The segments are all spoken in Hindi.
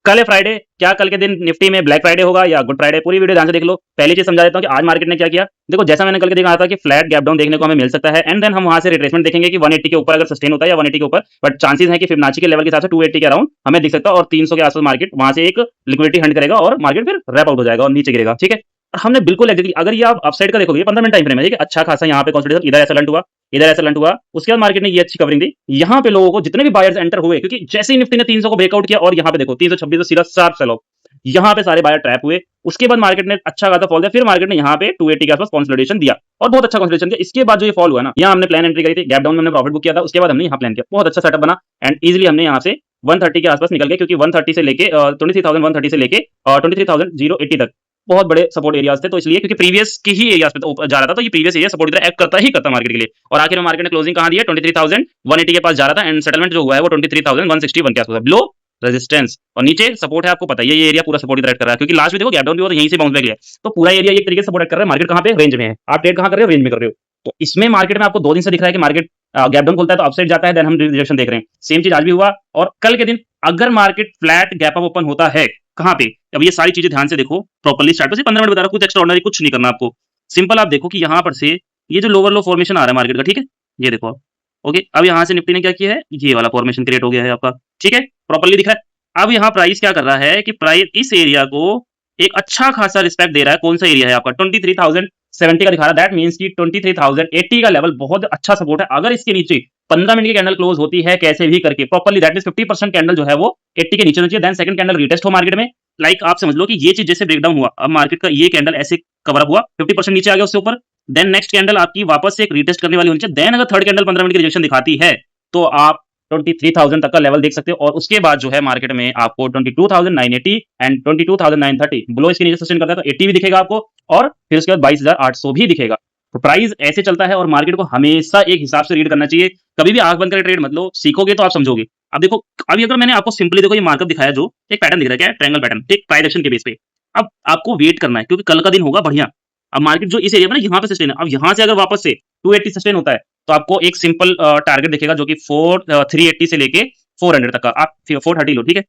कल है फ्राइडे, क्या कल के दिन निफ्टी में ब्लैक फ्राइडे होगा या गुड फ्राइडे? पूरी वीडियो ध्यान से देख लो। पहली चीज समझा देता हूं कि आज मार्केट ने क्या किया। देखो, जैसा मैंने कल के दिन कहा था कि फ्लैट गैप डाउन देखने को हमें मिल सकता है, एंड देन हम वहां से रिट्रेसमेंट देखेंगे कि 180 के ऊपर अगर सस्टेन होता है या 180 के ऊपर, बट चांसेस है कि फिबोनाची के लेवल के हिसाब से 280 के अराउंड हमें दिख सकता है, और 300 के आसपास मार्केट वहां से एक लिक्विडिटी हंट करेगा और मार्केट फिर रैप आउट हो जाएगा और नीचे गिरेगा। ठीक है, और हमने बिल्कुल एग्री, अगर ये आप अपसाइड का देखोगे 15 मिनट टाइम फ्रेम है, ठीक है, अच्छा खासा यहाँ पे कंसोलिडेशन, इधर ऐसा लंट हुआ, इधर ऐसा लंट हुआ, उसके बाद मार्केट ने ये अच्छी कवरिंग दी। यहाँ पे लोगों को जितने भी बायर्स एंटर हुए, क्योंकि जैसे ही निफ्टी ने 300 को ब्रेकआउट किया और यहाँ पे देखो 326 तो सीधा शार्प सेल ऑफ, यहाँ पे सारे बायर ट्रैप हुए। उसके बाद मार्केट ने अच्छा खासा फॉल दिया, फिर मार्केट ने यहाँ पे 280 के आसपास कंसोलिडेशन दिया और बहुत अच्छा कंसोलिडेशन दिया। इसके बाद जो ये फॉल हुआ ना, यहाँ हमने प्लान एंट्री करी थी, गैप डाउन में हमने प्रॉफिट बुक किया था, उसके बाद हमने यहाँ प्लान किया, बहुत अच्छा सेटअप बना एंड इजीली हमने यहाँ से 130 के आसपास निकल गए, क्योंकि 130 से लेके 23,130 से लेके 23,080 तक बहुत बड़े सपोर्ट एरियाज थे। तो इसलिए क्योंकि प्रीवियस की ही एरियाज पे तो जा रहा था, तो ये प्रीवियस एरिया सपोर्ट की तरह एक्ट करता ही करता मार्केट के लिए। और आखिर में मार्केट ने क्लोजिंग कहां दी है? 23,180 के पास जा रहा था, एंड सेटलमेंट जो हुआ है वो 23,161 के आसपास है, बिलो रेजिस्टेंस। और नीचे सपोर्ट है, आपको पता है ये एरिया पूरा सपोर्ट इधर कर रहा है, क्योंकि लास्ट में देखो गैप डाउन भी हुआ तो यहीं से बाउंस बैक लिया, तो पूरा एरिया एक तरीके से सपोर्ट कर रहा है। मार्केट कहां पे? रेंज में है। आप ट्रेड कहां कर रहे हो? रेंज में कर रहे हो। तो इसमें मार्केट में आपको 2 दिन से दिख रहा है कि मार्केट गैप डाउन खोलता है तो अपसाइड जाता है, देन हम रिजेक्शन देख रहे हैं। सेम चीज आज भी हुआ, और कल के दिन अगर market flat gap up open होता है कहां पे? अब ये सारी चीजें ध्यान से देखो प्रॉपर्ली, स्टार्ट से 15 मिनट बता रहा हूं, कुछ एक्स्ट्रा ऑर्डिनरी कुछ नहीं करना आपको। सिंपल आप देखो कि यहां पर से ये जो लोअर लो फॉर्मेशन आ रहा है मार्केट का, ठीक है, ये देखो आप। ओके, अब यहां से निफ्टी ने क्या किया है? ये वाला फॉर्मेशन क्रिएट हो गया है आपका, ठीक है, प्रॉपर्ली दिख रहा है। अब यहाँ प्राइस क्या कर रहा है कि प्राइस इस एरिया को एक अच्छा खासा रिस्पेक्ट दे रहा है। कौन सा एरिया है आपका? 23,070 का दिखा रहा है। दैट मींस कि 23,080 का लेवल बहुत अच्छा सपोर्ट है। अगर इसके नीचे 15 मिनट की कैंडल क्लोज होती है कैसे भी करके प्रॉपर्ली, दैट मींस 50% कैंडल जो है वो 80 के नीचे होनी चाहिए, देन सेकंड कैंडल रीटेस्ट हो मार्केट में। लाइक आप समझ लो कि ये चीज जैसे ब्रेकडाउन हुआ, अब मार्केट का ये कैंडल ऐसे कवर अप हुआ, 50% नीचे आ गया उससे ऊपर, देन नेक्स्ट कैंडल आपकी वापस से एक रीटेस्ट करने वाली होनी चाहिए। देन अगर थर्ड कैंडल 15 मिनट की रिजेक्शन दिखाती है तो आप 23,000 तक का लेवल देख सकते हो, और उसके बाद जो है मार्केट में आपको 22,980 एंड 22,930 बिलो इसके नीचे सस्टेन करता है, तो 80 भी दिखेगा आपको, और फिर उसके बाद 22,800 भी दिखेगा। तो प्राइस ऐसे चलता है, और मार्केट को हमेशा एक हिसाब से रीड करना चाहिए। कभी भी आंख बंद करके ट्रेड मत लो, सीखोगे तो आप समझोगे। अब देखो, अभी अगर मैंने आपको सिंपली देखो ये मार्कअप दिखाया, जो एक पैटर्न दिख रहा है, क्या है? ट्रायंगल पैटर्न, ठीक, प्राइस एक्शन के बेस पे। अब आपको वेट करना है, क्योंकि कल का दिन होगा बढ़िया। अब मार्केट जो इस एरिया में ना यहाँ पे सस्टेन है, अब यहाँ से अगर वापस से 280 सस्टेन होता है तो आपको एक सिंपल टारगेट दिखेगा, जो कि 380 से लेके 400 तक का। आप 430 लो, ठीक है।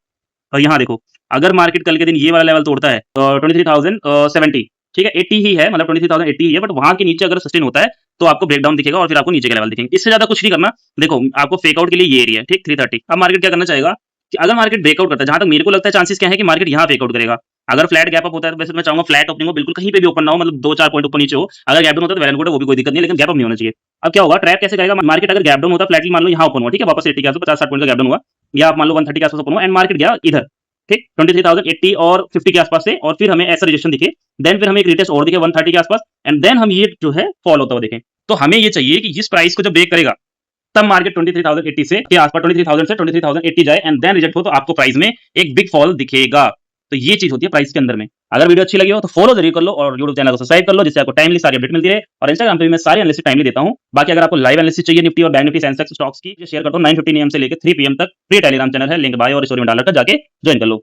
और यहाँ देखो, अगर मार्केट कल के दिन ये वाला लेवल तोड़ता है तो 23,070, ठीक है, 80 ही है, मतलब 23,080 ही है, बट वहां के नीचे अगर सस्टेन होता है तो आपको ब्रेकडाउन दिखेगा और फिर आपको नीचे के लेवल दिखेंगे। इससे ज्यादा कुछ नहीं करना। देखो, आपको फेकआउट के लिए ये एरिया है, ठीक, 330। अब मार्केट क्या करना चाहेगा कि अगर मार्केट ब्रेकआउट करता है, जहां तक मेरे को लगता है चांसेस क्या है कि मार्केट यहाँ फेकआउट करेगा। अगर फ्लैट गैप अप होता है तो वैसे मैं चाहूंगा फ्लैट ओपनिंग हो, बिल्कुल कहीं पे भी ओपन ना हो, मतलब 2-4 पॉइंट ऊपर नीचे हो। अगर गैप डाउन होता है तो वेल एंड गुड है, वो भी कोई दिक्कत नहीं है, लेकिन गैप अप नहीं होना चाहिए। अब क्या होगा? ट्रैप कैसे करेगा मार्केट? अगर गैप डाउन होता है, फ्लैटली मान लो यहाँ ओपन हुआ, ठीक है, वापस 80 के आसपास 50-60 पॉइंट का गैप डाउन हुआ, या आप मान लो 130 के आसपास ओपन हुआ, एंड मार्केट गया इधर, ठीक, 23,080 और 50 के आसपास से, और फिर हमें ऐसा रिजेक्शन दिखे, देन फिर हमें एक रिटेस्ट और दिखे 130 के आसपास, एंड देन हम ये जो है फॉल होता हुआ देखें। तो हमें ये चाहिए कि जिस प्राइस को जब ब्रेक करेगा तब मार्केट 23,080 से के आसपास, 23,000 से 23,080 जाए, एंड देन रिजेक्ट हो तो आपको प्राइस में एक बिग फॉल दिखेगा। तो ये चीज होती है प्राइस के अंदर में। अगर वीडियो अच्छी लगी हो तो फॉलो जरूर कर लो, और यूट्यूब चैनल को सब्सक्राइब कर लो, जिससे आपको टाइमली सारी अपडेट मिलती रहे। और इंस्टाग्राम पे भी मैं सारी एनालिसिस टाइमली देता हूं। बाकी अगर आपको लाइव एनालिसिस चाहिए निफ्टी और बैंक निफ्टी सेंसेक्स स्टॉक्स की, शेयर करता हूं 9:15 AM से लेकर 3 PM तक। फ्री टेलीग्राम चैनल है, लिंक बायो और स्टोरी में डाल रखा, जाके ज्वाइन कर लो।